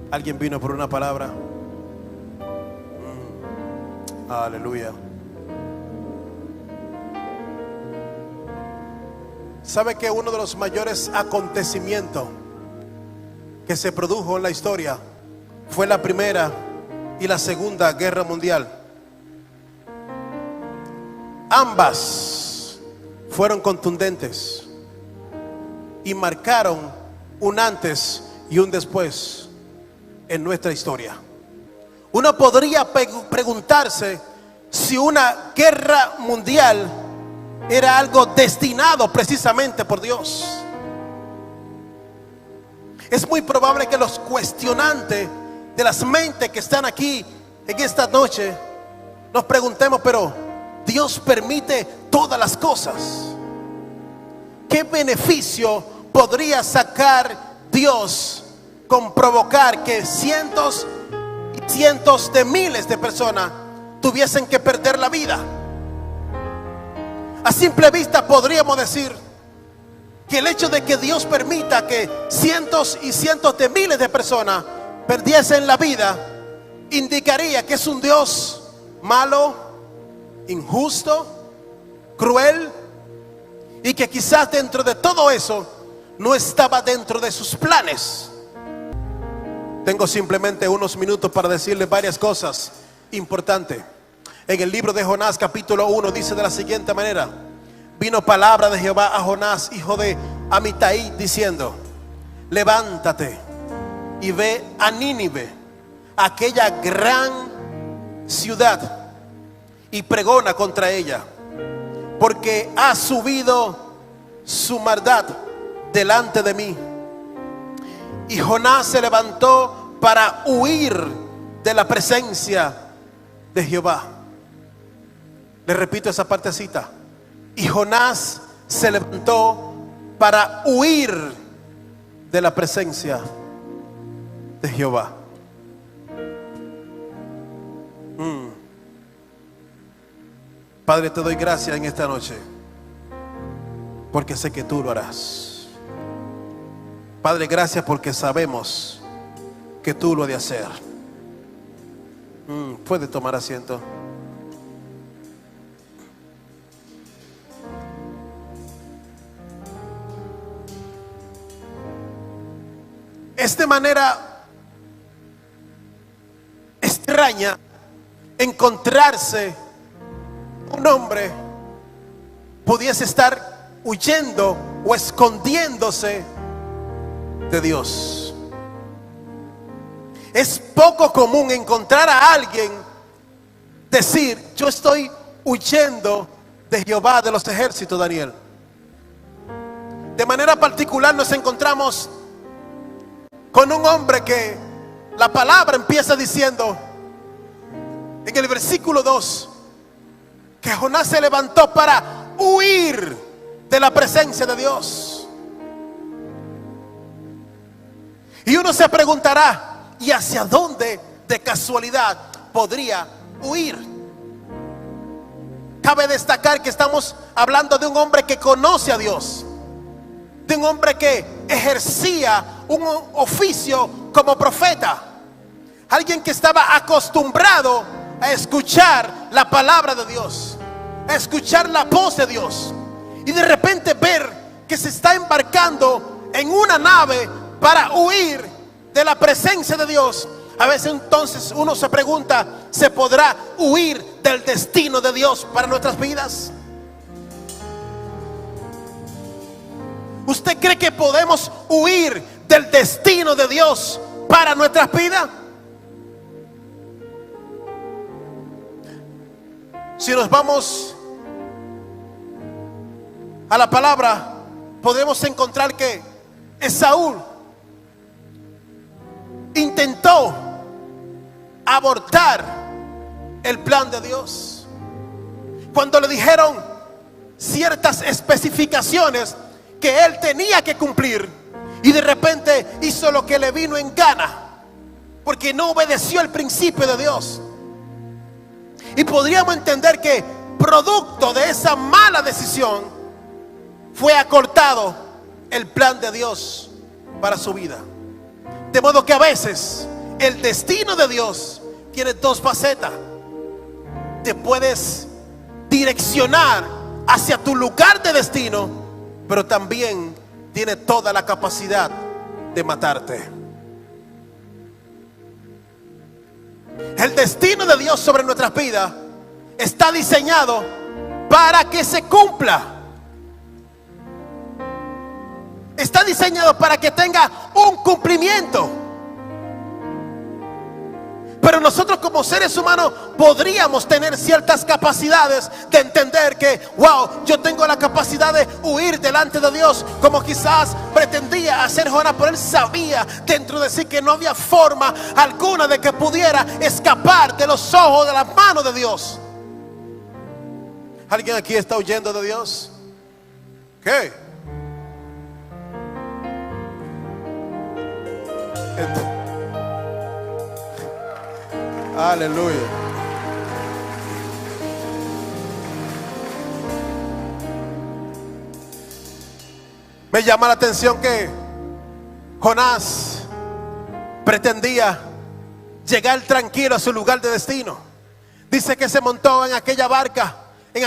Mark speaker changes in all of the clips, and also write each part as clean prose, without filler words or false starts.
Speaker 1: ¿Alguien vino por una palabra? Aleluya. ¿Sabe que uno de los mayores acontecimientos que se produjo en la historia fue la Primera y la Segunda Guerra Mundial? Ambas fueron contundentes y marcaron un antes y un después en nuestra historia. Uno podría preguntarse si una guerra mundial era algo destinado precisamente por Dios. Es muy probable que los cuestionantes de las mentes que están aquí en esta noche nos preguntemos, pero Dios permite todas las cosas. ¿Qué beneficio podría sacar Dios con provocar que cientos y cientos de miles de personas tuviesen que perder la vida? A simple vista podríamos decir que el hecho de que Dios permita que cientos y cientos de miles de personas perdiesen la vida indicaría que es un Dios malo, injusto, cruel, y que quizás dentro de todo eso no estaba dentro de sus planes. Tengo simplemente unos minutos para decirles varias cosas importantes. En el libro de Jonás capítulo 1 dice de la siguiente manera: vino palabra de Jehová a Jonás, hijo de Amitai, diciendo: levántate y ve a Nínive, aquella gran ciudad, y pregona contra ella, porque ha subido su maldad delante de mí. Y Jonás se levantó para huir de la presencia de Jehová. Le repito esa partecita. Y Jonás se levantó para huir de la presencia de Jehová. Padre, te doy gracias en esta noche, porque sé que tú lo harás. Padre, gracias porque sabemos que tú lo has de hacer. Puede tomar asiento. Es de manera extraña encontrarse un hombre pudiese estar huyendo o escondiéndose de Dios. Es poco común encontrar a alguien decir: yo estoy huyendo de Jehová de los ejércitos, Daniel. De manera particular nos encontramos con un hombre que la palabra empieza diciendo en el versículo 2 que Jonás se levantó para huir de la presencia de Dios. Y uno se preguntará: ¿y hacia dónde de casualidad podría huir? Cabe destacar que estamos hablando de un hombre que conoce a Dios, de un hombre que ejercía un oficio como profeta, alguien que estaba acostumbrado a escuchar la palabra de Dios, a escuchar la voz de Dios, y de repente ver que se está embarcando en una nave para huir de la presencia de Dios. A veces entonces uno se pregunta: ¿se podrá huir del destino de Dios para nuestras vidas? ¿Usted cree que podemos huir del destino de Dios para nuestras vidas? Si nos vamos a la palabra, podemos encontrar que Esaú intentó abortar el plan de Dios cuando le dijeron ciertas especificaciones que él tenía que cumplir, y de repente hizo lo que le vino en gana porque no obedeció el principio de Dios. Y podríamos entender que producto de esa mala decisión, fue acortado el plan de Dios para su vida. De modo que a veces el destino de Dios tiene dos facetas. Te puedes direccionar hacia tu lugar de destino, pero también tiene toda la capacidad de matarte. El destino de Dios sobre nuestras vidas está diseñado para que se cumpla. Está diseñado para que tenga un cumplimiento. Pero nosotros como seres humanos podríamos tener ciertas capacidades de entender que, wow, yo tengo la capacidad de huir delante de Dios, como quizás pretendía hacer Jonás, pero él sabía dentro de sí que no había forma alguna de que pudiera escapar de los ojos, de las manos de Dios. ¿Alguien aquí está huyendo de Dios? ¿Qué? Aleluya. Me llama la atención que Jonás pretendía llegar tranquilo a su lugar de destino. Dice que se montó en aquella barca, en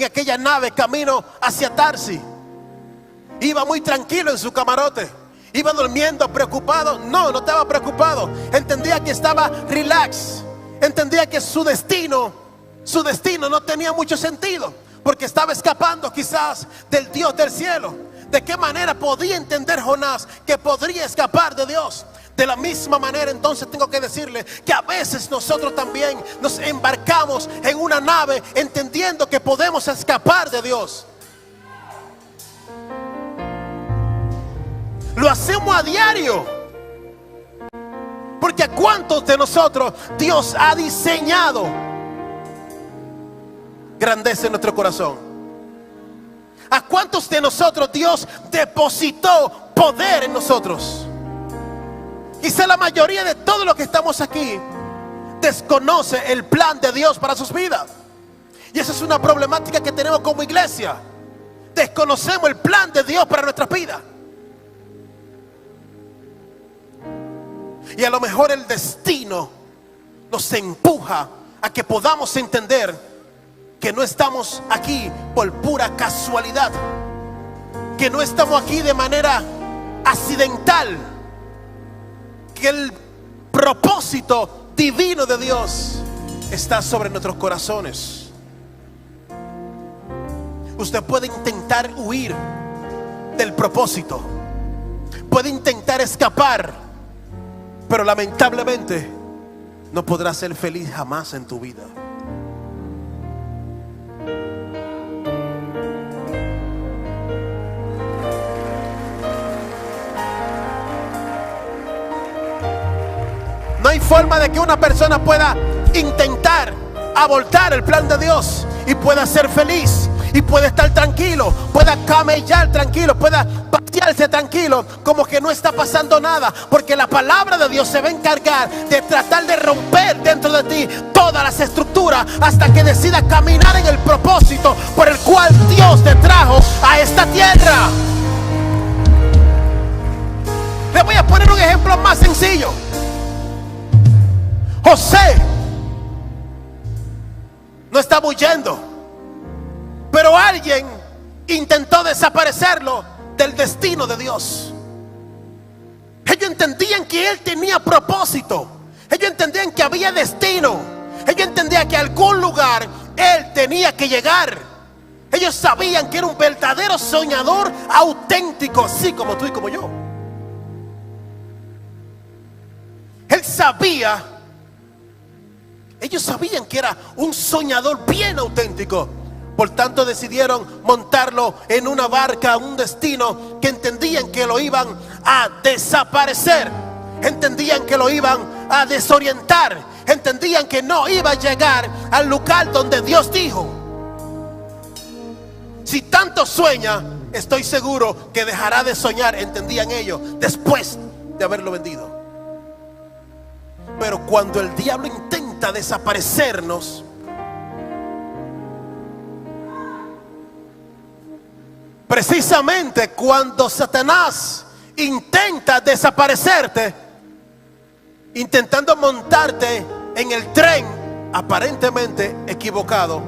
Speaker 1: aquella nave camino hacia Tarsis. Iba muy tranquilo en su camarote. Iba durmiendo preocupado. No estaba preocupado. Entendía que estaba relax. Entendía que su destino no tenía mucho sentido, porque estaba escapando quizás del Dios del cielo. ¿De qué manera podía entender Jonás que podría escapar de Dios? De la misma manera, entonces tengo que decirle que a veces nosotros también nos embarcamos en una nave entendiendo que podemos escapar de Dios. Lo hacemos a diario, porque a cuántos de nosotros Dios ha diseñado grandeza en nuestro corazón. A cuántos de nosotros Dios depositó poder en nosotros. Quizá la mayoría de todos los que estamos aquí desconoce el plan de Dios para sus vidas, y esa es una problemática que tenemos como iglesia. Desconocemos el plan de Dios para nuestras vidas. Y a lo mejor el destino nos empuja a que podamos entender que no estamos aquí por pura casualidad, que no estamos aquí de manera accidental, que el propósito divino de Dios está sobre nuestros corazones. Usted puede intentar huir del propósito, puede intentar escapar, pero lamentablemente no podrás ser feliz jamás en tu vida. No hay forma de que una persona pueda intentar abortar el plan de Dios y pueda ser feliz, y pueda estar tranquilo, pueda camellar tranquilo, pueda pasearse tranquilo, como que no está pasando nada, porque la palabra de Dios se va a encargar de tratar de romper dentro de ti todas las estructuras hasta que decidas caminar en el propósito por el cual Dios te trajo a esta tierra. Le voy a poner un ejemplo más sencillo. José no estaba huyendo, pero alguien intentó desaparecerlo del destino de Dios. Ellos entendían que él tenía propósito. Ellos entendían que había destino. Ellos entendían que a algún lugar él tenía que llegar. Ellos sabían que era un verdadero soñador auténtico, así como tú y como yo. Él sabía, ellos sabían que era un soñador bien auténtico. Por tanto decidieron montarlo en una barca a un destino que entendían que lo iban a desaparecer. Entendían que lo iban a desorientar. Entendían que no iba a llegar al lugar donde Dios dijo. Si tanto sueña, estoy seguro que dejará de soñar, entendían ellos, después de haberlo vendido. Pero cuando el diablo intenta desaparecernos, Precisamente cuando Satanás intenta desaparecerte, intentando montarte en el tren aparentemente equivocado,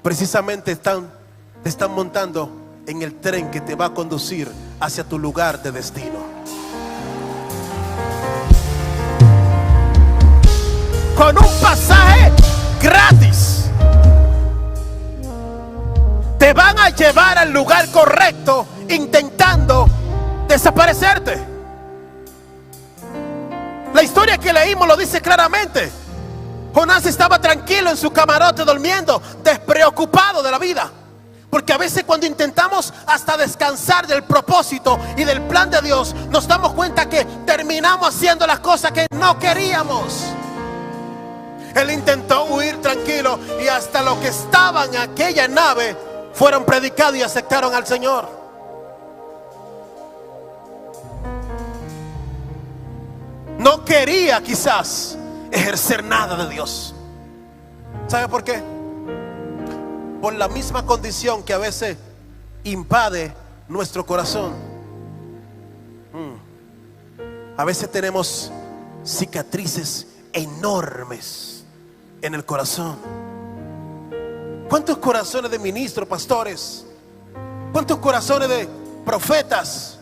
Speaker 1: precisamente te están montando en el tren que te va a conducir hacia tu lugar de destino. Con un pasaje gratis te van a llevar al lugar correcto, intentando desaparecerte. La historia que leímos lo dice claramente. Jonás estaba tranquilo en su camarote durmiendo, despreocupado de la vida. Porque a veces cuando intentamos hasta descansar del propósito y del plan de Dios, nos damos cuenta que terminamos haciendo las cosas que no queríamos. Él intentó huir tranquilo y hasta los que estaban en aquella nave fueron predicados y aceptaron al Señor. No quería quizás ejercer nada de Dios. ¿Sabe por qué? Por la misma condición que a veces invade nuestro corazón. A veces tenemos cicatrices enormes en el corazón. ¿Cuántos corazones de ministros, pastores? ¿Cuántos corazones de profetas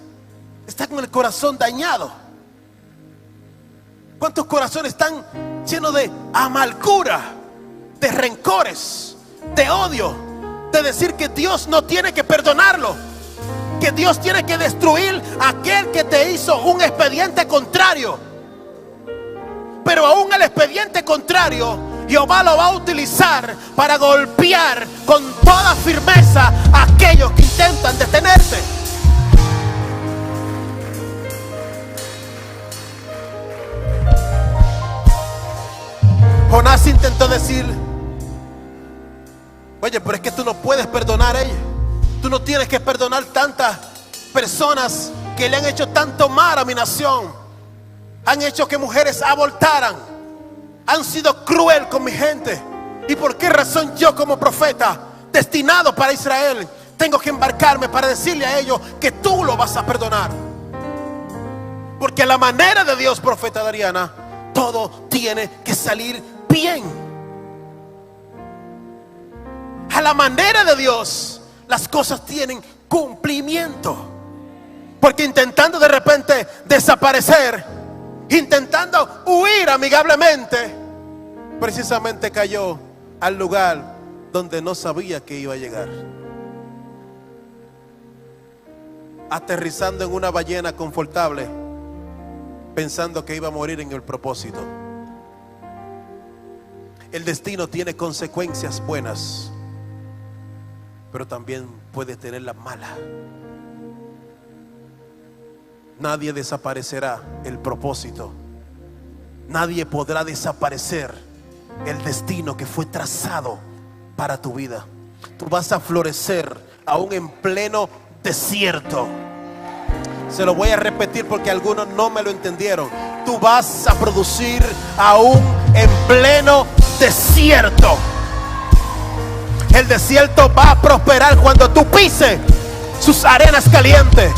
Speaker 1: están con el corazón dañado? ¿Cuántos corazones están llenos de amargura, de rencores, de odio, de decir que Dios no tiene que perdonarlo, que Dios tiene que destruir a aquel que te hizo un expediente contrario? Pero aún el expediente contrario, Jehová lo va a utilizar para golpear con toda firmeza a aquellos que intentan detenerte. Jonás intentó decir: oye, pero es que tú no puedes perdonar a ella. Tú no tienes que perdonar tantas personas que le han hecho tanto mal a mi nación. Han hecho que mujeres abortaran. Han sido cruel con mi gente. ¿Y por qué razón yo, como profeta destinado para Israel, tengo que embarcarme para decirle a ellos que tú lo vas a perdonar? Porque a la manera de Dios, profeta Dariana, todo tiene que salir bien. A la manera de Dios, las cosas tienen cumplimiento. Porque intentando de repente desaparecer, intentando huir amigablemente, precisamente cayó al lugar donde no sabía que iba a llegar. Aterrizando en una ballena confortable, pensando que iba a morir en el propósito. El destino tiene consecuencias buenas, pero también puede tener las malas. Nadie desaparecerá el propósito. Nadie podrá desaparecer el destino que fue trazado para tu vida. Tú vas a florecer aún en pleno desierto. Se lo voy a repetir porque algunos no me lo entendieron. Tú vas a producir aún en pleno desierto. El desierto va a prosperar cuando tú pises sus arenas calientes.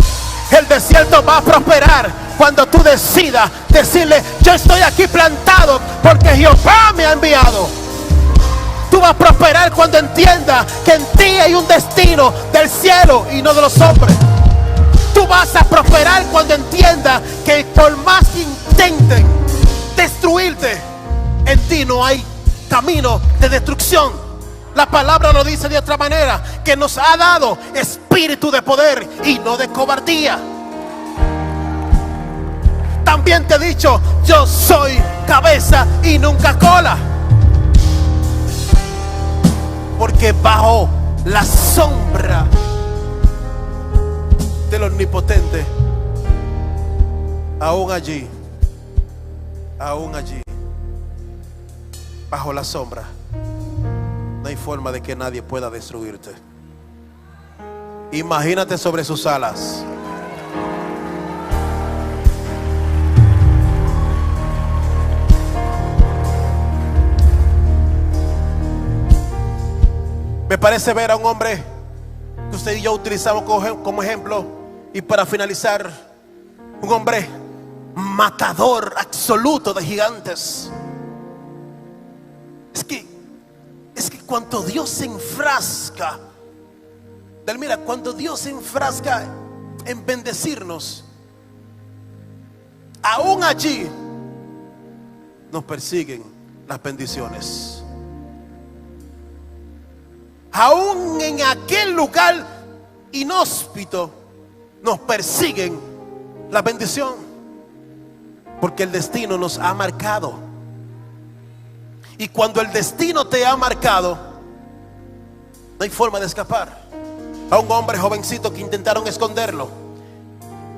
Speaker 1: El desierto va a prosperar cuando tú decidas decirle: yo estoy aquí plantado porque Jehová me ha enviado. Tú vas a prosperar cuando entiendas que en ti hay un destino del cielo y no de los hombres. Tú vas a prosperar cuando entiendas que por más que intenten destruirte, en ti no hay camino de destrucción. La palabra lo dice de otra manera, que nos ha dado espíritu de poder y no de cobardía. También te he dicho: yo soy cabeza y nunca cola. Porque bajo la sombra del Omnipotente, aún allí, bajo la sombra, no hay forma de que nadie pueda destruirte. Imagínate sobre sus alas. Me parece ver a un hombre que usted y yo utilizamos como ejemplo. Y para finalizar, un hombre matador absoluto de gigantes. Es que cuando Dios se enfrasca, mira, cuando Dios se enfrasca en bendecirnos, aún allí nos persiguen las bendiciones. Aún en aquel lugar inhóspito nos persiguen la bendición, porque el destino nos ha marcado. Y cuando el destino te ha marcado, no hay forma de escapar. A un hombre jovencito que intentaron esconderlo,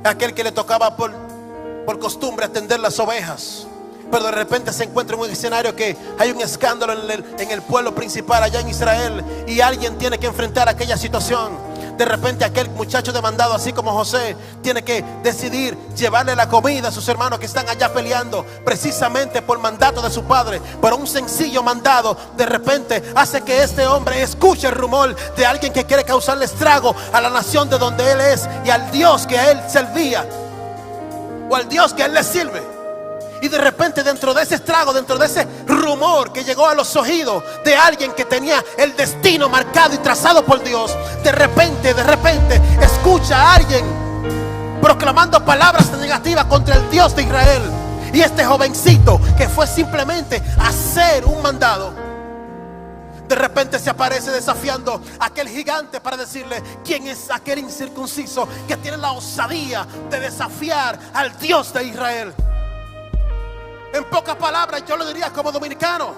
Speaker 1: aquel que le tocaba por costumbre atender las ovejas, pero de repente se encuentra en un escenario que hay un escándalo en el pueblo principal allá en Israel, y alguien tiene que enfrentar aquella situación. De repente aquel muchacho demandado, así como José, tiene que decidir llevarle la comida a sus hermanos que están allá peleando, precisamente por mandato de su padre. Pero un sencillo mandado de repente hace que este hombre escuche el rumor de alguien que quiere causarle estrago a la nación de donde él es y al Dios que a él servía, o al Dios que a él le sirve. Y de repente, dentro de ese estrago, dentro de ese rumor que llegó a los oídos de alguien que tenía el destino marcado y trazado por Dios, de repente escucha a alguien proclamando palabras negativas contra el Dios de Israel. Y este jovencito, que fue simplemente hacer un mandado, de repente se aparece desafiando a aquel gigante para decirle: ¿quién es aquel incircunciso que tiene la osadía de desafiar al Dios de Israel? En pocas palabras, yo lo diría como dominicano: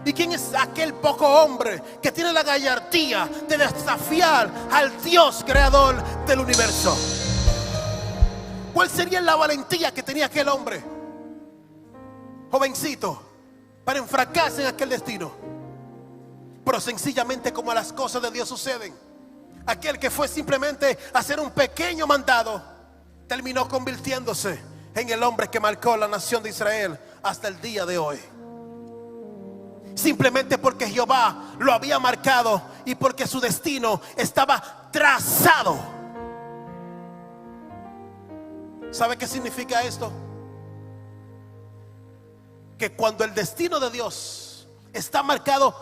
Speaker 1: ¿y quién es aquel poco hombre que tiene la gallardía de desafiar al Dios creador del universo? ¿Cuál sería la valentía que tenía aquel hombre jovencito para enfrascarse en aquel destino? Pero sencillamente, como las cosas de Dios suceden, aquel que fue simplemente hacer un pequeño mandado terminó convirtiéndose en el hombre que marcó la nación de Israel hasta el día de hoy. Simplemente porque Jehová lo había marcado y porque su destino estaba trazado. ¿Sabe qué significa esto? Que cuando el destino de Dios está marcado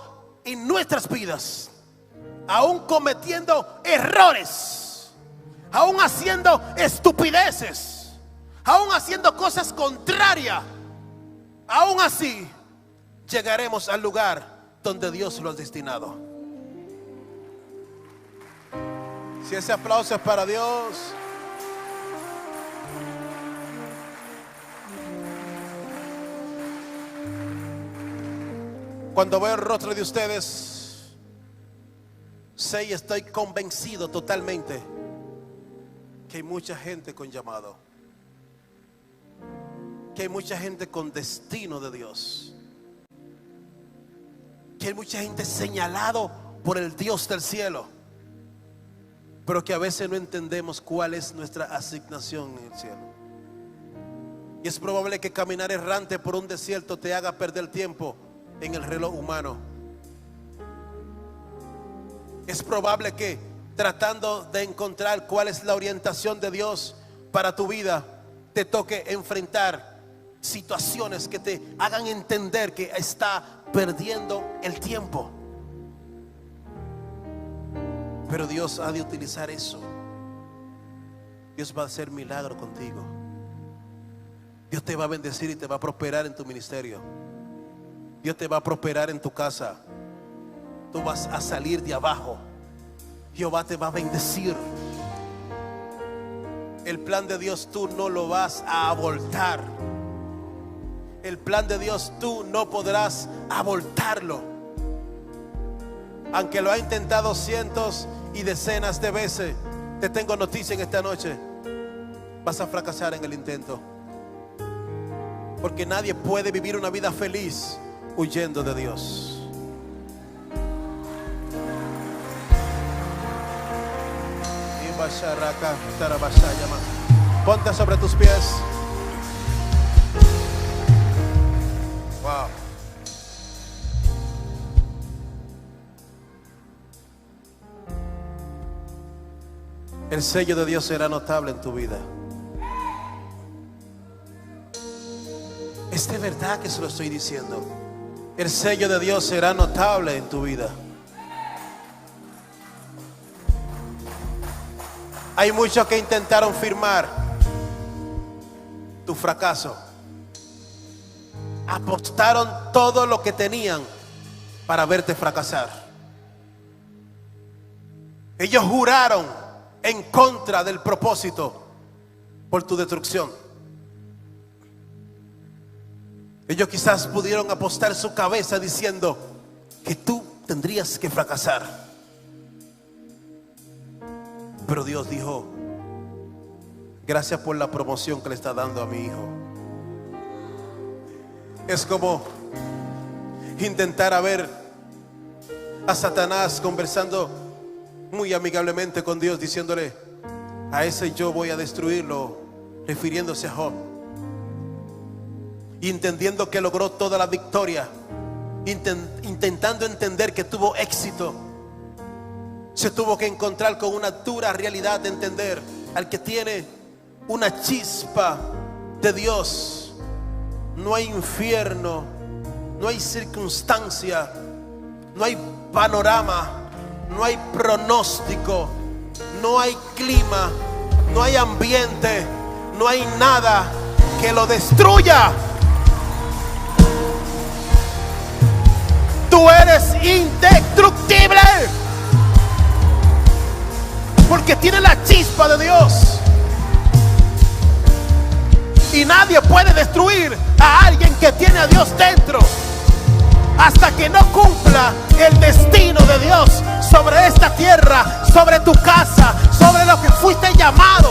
Speaker 1: en nuestras vidas, aún cometiendo errores, aún haciendo estupideces, aún haciendo cosas contrarias, aún así llegaremos al lugar donde Dios lo ha destinado. Si ese aplauso es para Dios. Cuando veo el rostro de ustedes, sé y estoy convencido totalmente que hay mucha gente con llamado, que hay mucha gente con destino de Dios, que hay mucha gente señalado por el Dios del cielo, pero que a veces no entendemos cuál es nuestra asignación en el cielo. Y es probable que caminar errante por un desierto te haga perder tiempo en el reloj humano. Es probable que tratando de encontrar cuál es la orientación de Dios para tu vida, te toque enfrentar situaciones que te hagan entender que está perdiendo el tiempo. Pero Dios ha de utilizar eso. Dios va a hacer milagro contigo. Dios te va a bendecir y te va a prosperar en tu ministerio. Dios te va a prosperar en tu casa. Tú vas a salir de abajo. Jehová te va a bendecir. El plan de Dios tú no lo vas a abortar. El plan de Dios tú no podrás abortarlo. Aunque lo ha intentado cientos y decenas de veces, te tengo noticia en esta noche: vas a fracasar en el intento. Porque nadie puede vivir una vida feliz huyendo de Dios. Ponte sobre tus pies. Wow. El sello de Dios será notable en tu vida. Es de verdad que se lo estoy diciendo. El sello de Dios será notable en tu vida. Hay muchos que intentaron firmar tu fracaso. Apostaron todo lo que tenían para verte fracasar. Ellos juraron en contra del propósito por tu destrucción. Ellos quizás pudieron apostar su cabeza diciendo que tú tendrías que fracasar. Pero Dios dijo: gracias por la promoción que le está dando a mi hijo. Es como intentar ver a Satanás conversando muy amigablemente con Dios, diciéndole: a ese yo voy a destruirlo, refiriéndose a Job. Y entendiendo que logró toda la victoria, intentando entender que tuvo éxito, se tuvo que encontrar con una dura realidad de entender: al que tiene una chispa de Dios, no hay infierno, no hay circunstancia, no hay panorama, no hay pronóstico, no hay clima, no hay ambiente, no hay nada que lo destruya. Tú eres indestructible porque tienes la chispa de Dios. Y nadie puede destruir a alguien que tiene a Dios dentro hasta que no cumpla el destino de Dios sobre esta tierra, sobre tu casa, sobre lo que fuiste llamado.